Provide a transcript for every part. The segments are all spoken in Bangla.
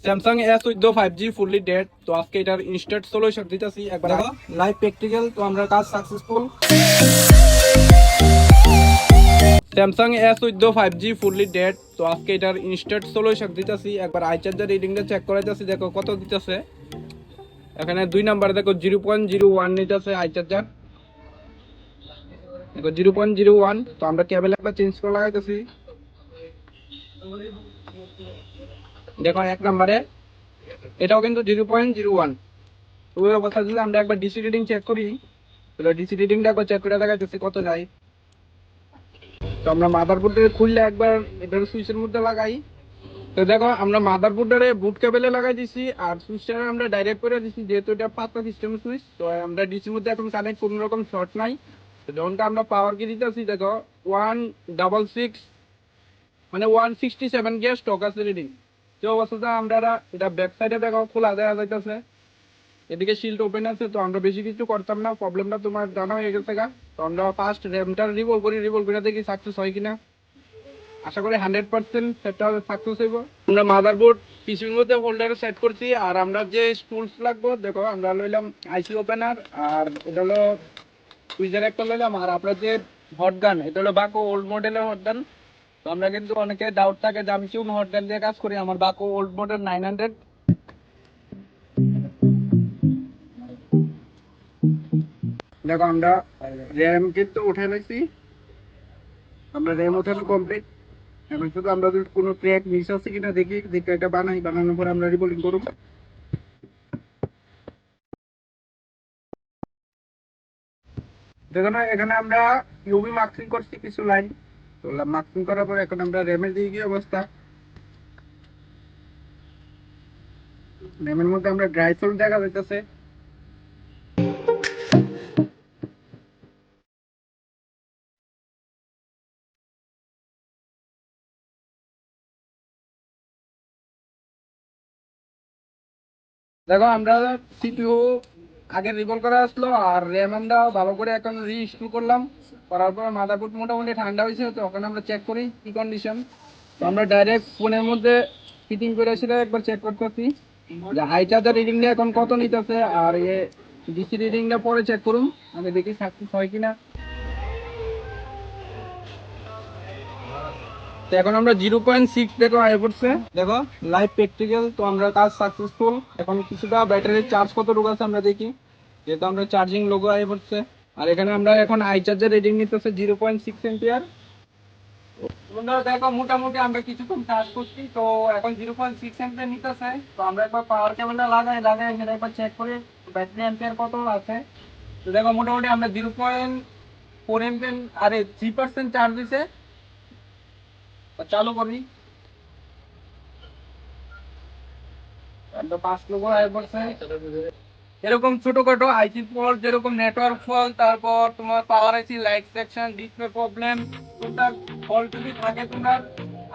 Samsung S14 5G fully dead. তো আজকে এটার ইনস্ট্যান্ট সলিউশন দিতেছি একবার লাইভ প্র্যাকটিক্যাল। তো আমরা কাজ successful. Samsung S14 5G fully dead. তো আজকে এটার ইনস্ট্যান্ট সলিউশন দিতেছি একবার আই চার্জার রিডিংটা চেক করাইতেছি, দেখো কত দিতেছে। এখানে 2 নাম্বার দেখো 0.01 নিতেছে আই চার্জার, দেখো 0.01। তো আমরা কেবল একটা চেঞ্জ করে লাগাইতেছি, দেখো 1 নাম্বারে এটাও কিন্তু 0.01। তো ওই অবস্থা যদি আমরা একবার ডিসি রিডিং চেক করি, তাহলে ডিসি রিডিংটা একবার চেক করে দেখাইতেছি কত যায়। তো আমরা মাদারবোর্ডে খুললে একবার এটার সুইচের মধ্যে লাগাই। তো দেখো আমরা মাদারবোর্ডে বুট কেবলে লাগাই দিছি, আর সুইচটা আমরা ডাইরেক্ট করে দিছি, যেহেতু এটা পাতলা সিস্টেম সুইচ। তো আমরা ডিসির মধ্যে এখন কানেক্ট কোনো রকম শর্ট নাই। তো যখনটা আমরা পাওয়ার কি দিতেছি, দেখো 166 মানে 167 কে স্টক আছে রিডিং। যে অবস্থাটা আমরা এটা ব্যাক সাইডে দেখো খোলা দেখা যাইতেছে, এদিকে শিল্ড ওপেন আছে। তো আমরা বেশি কিছু করতাম না, প্রবলেমটা তোমার জানা হয়ে গেছে গা। তো আমরা ফার্স্ট র্যামটা রিভলভ করে দেখি সাকসেস হয় কিনা। আশা করি 100% সেটা সাকসেস হইব। আমরা মাদারবোর্ড পিসির মধ্যে হোল্ডারে সেট করছি, আর আমরা যে টুলস লাগবো দেখো আমরা লইলাম আইসি ওপেনার, আর এটা হলো সুইচের একটা লইলাম, আর আপনার যে হট গান এটা হলো বাকো ওল্ড মডেলের হট গান। তো আমরা কিন্তু অনেকে ডাউট থাকে যে আমি কোন হট গান দিয়ে কাজ করি, আমার বাকো ওল্ড মডেল 900। দেখো আমরা র্যাম কিন্তু উঠে নিয়েছি, আমরা র্যাম ওঠানো কমপ্লিট। এখন শুধু আমরা যদি কোনো ট্র্যাক মিস আছে কিনা দেখি, দেখে এটা বানানোর পর আমরা রিবোলিং করব। দেখো না, এখানে আমরা ইউভি মার্কিং করছি কিছু লাইন। তো মার্কিং করার পর এখন আমরা র্যামের দিকে কি অবস্থা, র্যামের মধ্যে আমরা ড্রাই সোল দেখা যাইতেছে। দেখো আমরা সিপিইউ আগে রিকল করা আসলো, আর র্যাম আমরা ভালো করে এখন রিইনস্টল করলাম। করার পর মাদারবোর্ড মোটামুটি ঠান্ডা হয়েছে। তো ওখানে আমরা চেক করি কি কন্ডিশন। তো আমরা ডাইরেক্ট ফোনের মধ্যে ফিটিং করে সেটা একবার চেক করতেছি যে হাই চার্জার রিডিংটা এখন কত নিতেছে, আর এ ডিসি রিডিংটা পরে চেক করুন, আগে দেখি সাকসেস হয় কিনা। তো এখন আমরা 0.6 দেখো আয় পড়ছে, দেখো লাইভ প্র্যাকটিক্যাল। তো আমরা কাজ সাকসেসফুল। এখন কিছুটা ব্যাটারির চার্জ কতটুকু আছে আমরা দেখি, যেহেতু আমরা চার্জিং লোগো আয় পড়ছে। আর এখানে আমরা এখন আই চার্জার রিডিং নিতেছে 0.6 এম্পিয়ার। তোমরা দেখো মোটামুটি আমরা কিছুক্ষণ চার্জ করছি, তো এখন 0.6 এম্পিয়ার নিতেছে। তো আমরা একবার পাওয়ার কেবলটা লাগাই সেটা একবার চেক করি ব্যাটারি এম্পিয়ার কত আছে। তো দেখো মোটামুটি আমরা 0.4 এম্পিয়ার, আরে 3% চার্জ দিছে। চালু করি, এরকম ছোটখাটো আইসি ফল্ট, যেরকম নেটওয়ার্ক ফল্ট, তারপর তোমার পাওয়ার আইসি লাইট সেকশন ডিসপ্লে প্রবলেম, তোমার ফল্ট যদি থাকে তোমার,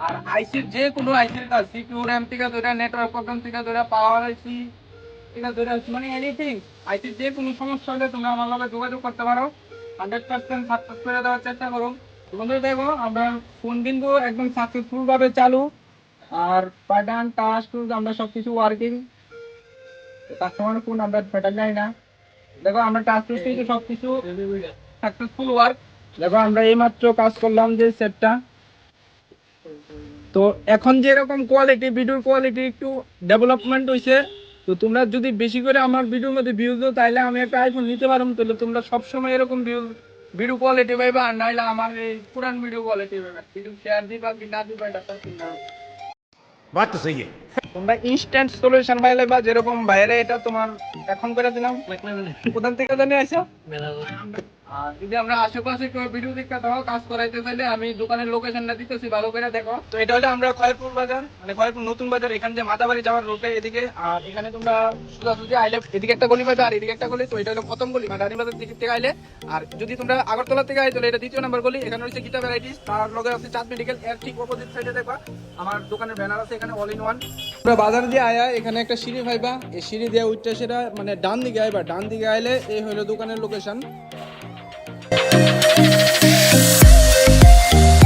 আর আইসির যে কোনো আইসির কাজ, সিপিইউ র্যাম থেকে ধরে নেটওয়ার্ক প্রবলেম থেকে ধরে পাওয়ার আইসি থেকে ধরে মানে এনিথিং, আইসির যে কোনো সমস্যা হলে তোমরা আমার লগে যোগাযোগ করতে পারো। 100% সাকসেস করে দেওয়ার চেষ্টা করো। তোমাদের দেখো আমরা ফোন কিন্তু একদম সাকসেসফুল ভাবে চালু, আর বাটন টাচ টুলস আমরা সবকিছু ওয়ার্কিং। কাস্টমার ফোন আমরা ফেটার যাই না। দেখো আমরা টাচ টুলস কিন্তু সবকিছু সাকসেসফুল ওয়ার্ক। দেখো আমরা এইমাত্র কাজ করলাম যে সেটটা। তো এখন যেরকম কোয়ালিটি, ভিডিওর কোয়ালিটি একটু ডেভেলপমেন্ট হয়েছে। তো তোমরা যদি বেশি করে আমার ভিডিওর মধ্যে ভিউজ দাও, তাহলে আমি একটা আইফোন নিতে পারবো। তাহলে তোমরা সবসময় এরকম ভিডিও কোয়ালিটি পাইবা, আর নাইলে আমার এই পুরান ভিডিও কোয়ালিটি পাইবা। ভিডিও শেয়ার দিবা কি না দিবা এটা চিন্তা। बात तो सही है। তোমরা ইনস্ট্যান্ট সলিউশন পাইলে, বা যেরকম বাইরে এটা তোমার এখন করে দিলাম। কোথান থেকে জানি আইছো? আর যদি আমরা আশেপাশে কেউ ভিডিও দেখতে দাও কাজ করাইতে চাইলে, আমি দোকানের লোকেশনটা দিতেছি, ভালো করে দেখো। তো এটা হলো আমরা খয়েরপুর বাজার, মানে খয়েরপুর নতুন বাজার, এখান যে মাতাবাড়ি যাওয়ার রোডে এদিকে। আর এখানে তোমরা সোজাসুজি আইলে এদিকে একটা গলি পাবে, আর এদিকে একটা গলি। তো এটা হলো প্রথম গলি মাদারি বাজার দিক থেকে আইলে। আর যদি তোমরা আগরতলা থেকে আই, তাহলে এটা দ্বিতীয় নাম্বার গলি। এখানে রয়েছে গীতা ভ্যারাইটিস, তার লগে আছে চাঁদ মেডিকেল। এর ঠিক অপোজিট সাইডে দেখবা আমার দোকানের ব্যানার আছে, এখানে অল ইন ওয়ান। তোমরা বাজার দিয়ে আয়া এখানে একটা সিঁড়ি পাইবা, এই সিঁড়ি দিয়ে উঠতে সেটা মানে ডান দিকে আইবা, ডান দিকে আইলে এই হলো দোকানের লোকেশন।